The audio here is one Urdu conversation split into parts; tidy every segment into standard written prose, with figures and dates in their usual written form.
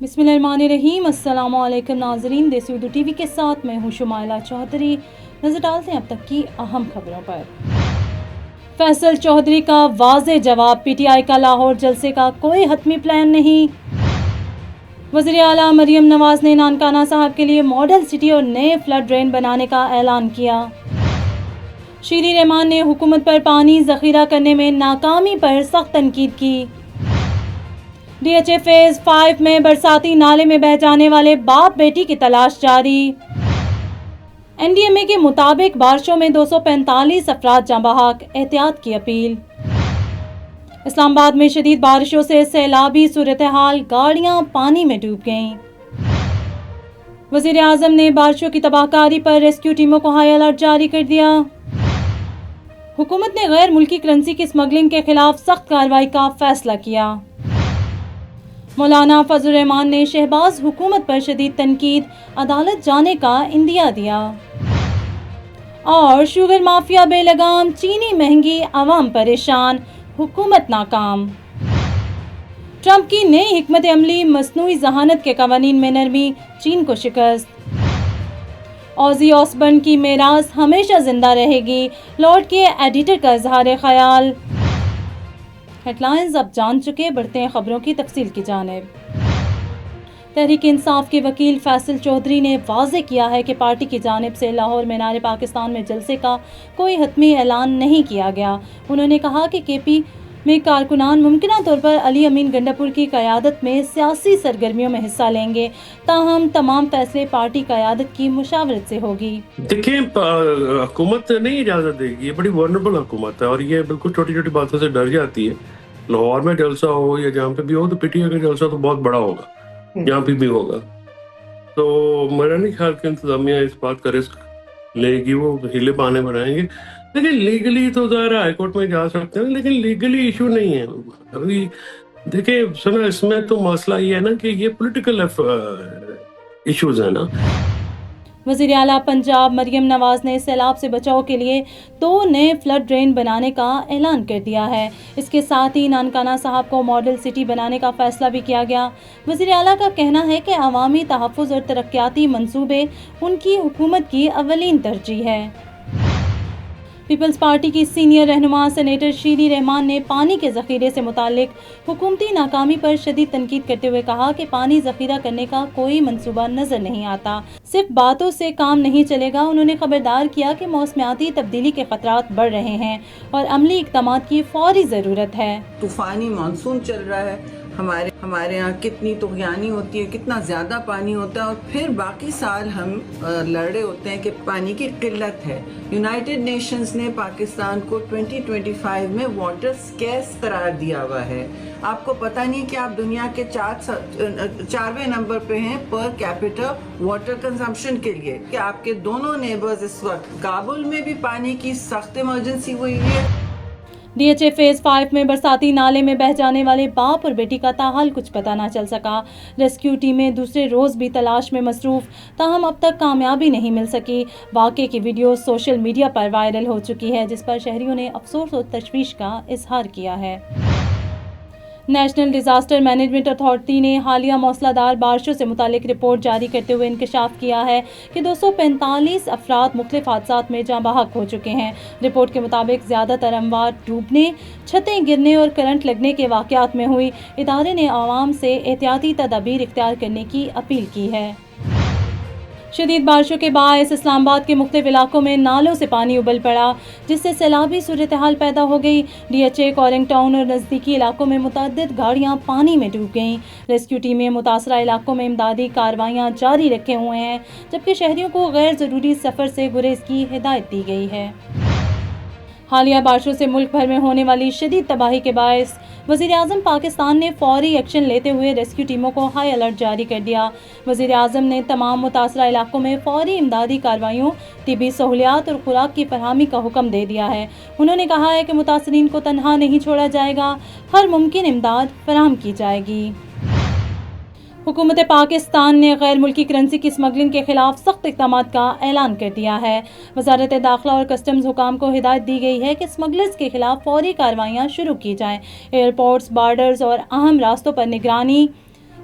بسم اللہ الرحمن الرحیم۔ السلام علیکم ناظرین، دیسی اردو ٹی وی کے ساتھ میں ہوں شمائلہ چودھری۔ نظر ڈالتے ہیں اب تک کی اہم خبروں پر۔ فیصل چودھری کا واضح جواب، پی ٹی آئی کا لاہور جلسے کا کوئی حتمی پلان نہیں۔ وزیر اعلیٰ مریم نواز نے نانکانہ صاحب کے لیے ماڈل سٹی اور نئے فلڈ ڈرین بنانے کا اعلان کیا۔ شیری رحمان نے حکومت پر پانی ذخیرہ کرنے میں ناکامی پر سخت تنقید کی۔ ڈی ایچ اے فیز 5 میں برساتی نالے میں بہہ جانے والے باپ بیٹی کی تلاش جاری۔ این ڈی ایم اے کے مطابق بارشوں میں 245 افراد جاں بحق، احتیاط کی اپیل۔ اسلام آباد میں شدید بارشوں سے سیلابی صورتحال، گاڑیاں پانی میں ڈوب گئیں۔ وزیر اعظم نے بارشوں کی تباہ کاری پر ریسکیو ٹیموں کو ہائی الرٹ جاری کر دیا۔ حکومت نے غیر ملکی کرنسی کی اسمگلنگ کے خلاف سخت کارروائی کا فیصلہ کیا۔ مولانا فضل الرحمان نے شہباز حکومت پر شدید تنقید، عدالت جانے کا اندیا دیا۔ اور شوگر مافیا بے لگام، چینی مہنگی، عوام پریشان، حکومت ناکام۔ ٹرمپ کی نئی حکمت عملی، مصنوعی ذہانت کے قوانین میں نرمی، چین کو شکست۔ اوزی اوسبرن کی میراث ہمیشہ زندہ رہے گی، لارڈ کے ایڈیٹر کا اظہار خیال۔ ہیڈ لائنز اب جان چکے، بڑھتے ہیں خبروں کی تفصیل کی جانب۔ تحریک انصاف کے وکیل فیصل چودھری نے واضح کیا ہے کہ پارٹی کی جانب سے لاہور مینار پاکستان میں جلسے کا کوئی حتمی اعلان نہیں کیا گیا۔ انہوں نے کہا کہ کے پی میں کارکنان ممکنہ طور پر علی امین گنڈاپور کی قیادت میں سیاسی سرگرمیوں میں حصہ لیں گے، تاہم تمام فیصلے پارٹی قیادت کی مشاورت سے ہوگی۔ دیکھیں، حکومت نہیں اجازت دے گی، یہ بڑی وارنبل حکومت ہے اور یہ بالکل چھوٹی چھوٹی باتوں سے ڈر جاتی ہے۔ لاہور میں جلسہ ہو یا جہاں پہ بھی ہو تو پی ٹی آئی کا جلسہ تو بہت بڑا ہوگا، جہاں پہ بھی ہوگا۔ تو میرا نہیں خیال کہ انتظامیہ اس بات کا رسک لے گی، وہ ہیلے پانے بنائیں گے۔ لیکن لیگلی تو ظاہر ہائی کورٹ میں جا سکتے ہیں، لیکن لیگلی ایشو نہیں ہے ابھی۔ دیکھیں سنا، اس میں تو مسئلہ یہ ہے نا کہ یہ پولیٹیکل ایشوز ہیں نا۔ وزیر اعلیٰ پنجاب مریم نواز نے سیلاب سے بچاؤ کے لیے 2 نئے فلڈ ڈرین بنانے کا اعلان کر دیا ہے۔ اس کے ساتھ ہی نانکانہ صاحب کو ماڈل سٹی بنانے کا فیصلہ بھی کیا گیا۔ وزیر اعلیٰ کا کہنا ہے کہ عوامی تحفظ اور ترقیاتی منصوبے ان کی حکومت کی اولین ترجیح ہے۔ پیپلز پارٹی کی سینئر رہنما سینیٹر شیری رحمان نے پانی کے ذخیرے سے متعلق حکومتی ناکامی پر شدید تنقید کرتے ہوئے کہا کہ پانی ذخیرہ کرنے کا کوئی منصوبہ نظر نہیں آتا، صرف باتوں سے کام نہیں چلے گا۔ انہوں نے خبردار کیا کہ موسمیاتی تبدیلی کے خطرات بڑھ رہے ہیں اور عملی اقدامات کی فوری ضرورت ہے۔ طوفانی مانسون چل رہا ہے، ہمارے یہاں کتنی طغیانی ہوتی ہے، کتنا زیادہ پانی ہوتا ہے، اور پھر باقی سال ہم لڑ رہے ہوتے ہیں کہ پانی کی قلت ہے۔ یونائٹڈ نیشنز نے پاکستان کو 2025 میں واٹر سکیرس قرار دیا ہوا ہے۔ آپ کو پتہ نہیں کہ آپ دنیا کے 4ویں نمبر پہ ہیں پر کیپیٹل واٹر کنزمپشن کے لیے، کہ آپ کے دونوں نیبرز اس وقت کابل میں بھی پانی کی سخت ایمرجنسی ہوئی ہے۔ ڈی ایچ اے فیز 5 میں برساتی نالے میں بہہ جانے والے باپ اور بیٹی کا تاحال کچھ پتہ نہ چل سکا۔ ریسکیو ٹیمیں دوسرے روز بھی تلاش میں مصروف، تاہم اب تک کامیابی نہیں مل سکی۔ واقعے کی ویڈیو سوشل میڈیا پر وائرل ہو چکی ہے، جس پر شہریوں نے افسوس اور تشویش کا اظہار کیا ہے۔ نیشنل ڈیزاسٹر مینجمنٹ اتھارٹی نے حالیہ موسلا دھار بارشوں سے متعلق رپورٹ جاری کرتے ہوئے انکشاف کیا ہے کہ 245 افراد مختلف حادثات میں جاں بحق ہو چکے ہیں۔ رپورٹ کے مطابق زیادہ تر اموات ڈوبنے، چھتیں گرنے اور کرنٹ لگنے کے واقعات میں ہوئی۔ ادارے نے عوام سے احتیاطی تدابیر اختیار کرنے کی اپیل کی ہے۔ شدید بارشوں کے باعث اسلام آباد کے مختلف علاقوں میں نالوں سے پانی ابل پڑا، جس سے سیلابی صورتحال پیدا ہو گئی۔ D H A Korangi town اور نزدیکی علاقوں میں متعدد گاڑیاں پانی میں ڈوب گئیں۔ ریسکیو ٹیمیں متاثرہ علاقوں میں امدادی کارروائیاں جاری رکھے ہوئے ہیں، جبکہ شہریوں کو غیر ضروری سفر سے گریز کی ہدایت دی گئی ہے۔ حالیہ بارشوں سے ملک بھر میں ہونے والی شدید تباہی کے باعث وزیر اعظم پاکستان نے فوری ایکشن لیتے ہوئے ریسکیو ٹیموں کو ہائی الرٹ جاری کر دیا۔ وزیر اعظم نے تمام متاثرہ علاقوں میں فوری امدادی کارروائیوں، طبی سہولیات اور خوراک کی فراہمی کا حکم دے دیا ہے۔ انہوں نے کہا ہے کہ متاثرین کو تنہا نہیں چھوڑا جائے گا، ہر ممکن امداد فراہم کی جائے گی۔ حکومت پاکستان نے غیر ملکی کرنسی کی اسمگلنگ کے خلاف سخت اقدامات کا اعلان کر دیا ہے۔ وزارت داخلہ اور کسٹمز حکام کو ہدایت دی گئی ہے کہ اسمگلرز کے خلاف فوری کارروائیاں شروع کی جائیں۔ ایئرپورٹس، بارڈرز اور اہم راستوں پر نگرانی،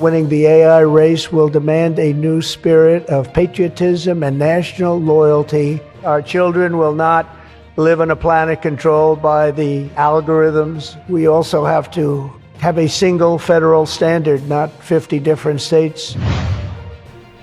Winning the AI race will demand a new spirit of patriotism and national loyalty. Our children will not live on a planet controlled by the algorithms. We also have to have a single federal standard, not 50 different states.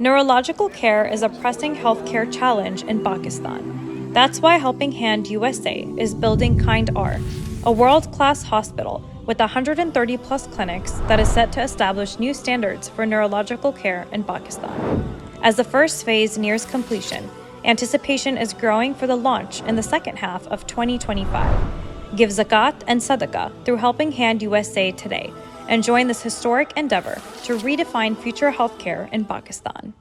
Neurological care is a pressing healthcare challenge in Pakistan. That's why Helping Hand USA is building Kind R, a world-class hospital with 130 plus clinics that is set to establish new standards for neurological care in Pakistan. As the first phase nears completion, anticipation is growing for the launch in the second half of 2025. Give zakat and sadaqah through Helping Hand USA today and join this historic endeavor to redefine future healthcare in Pakistan.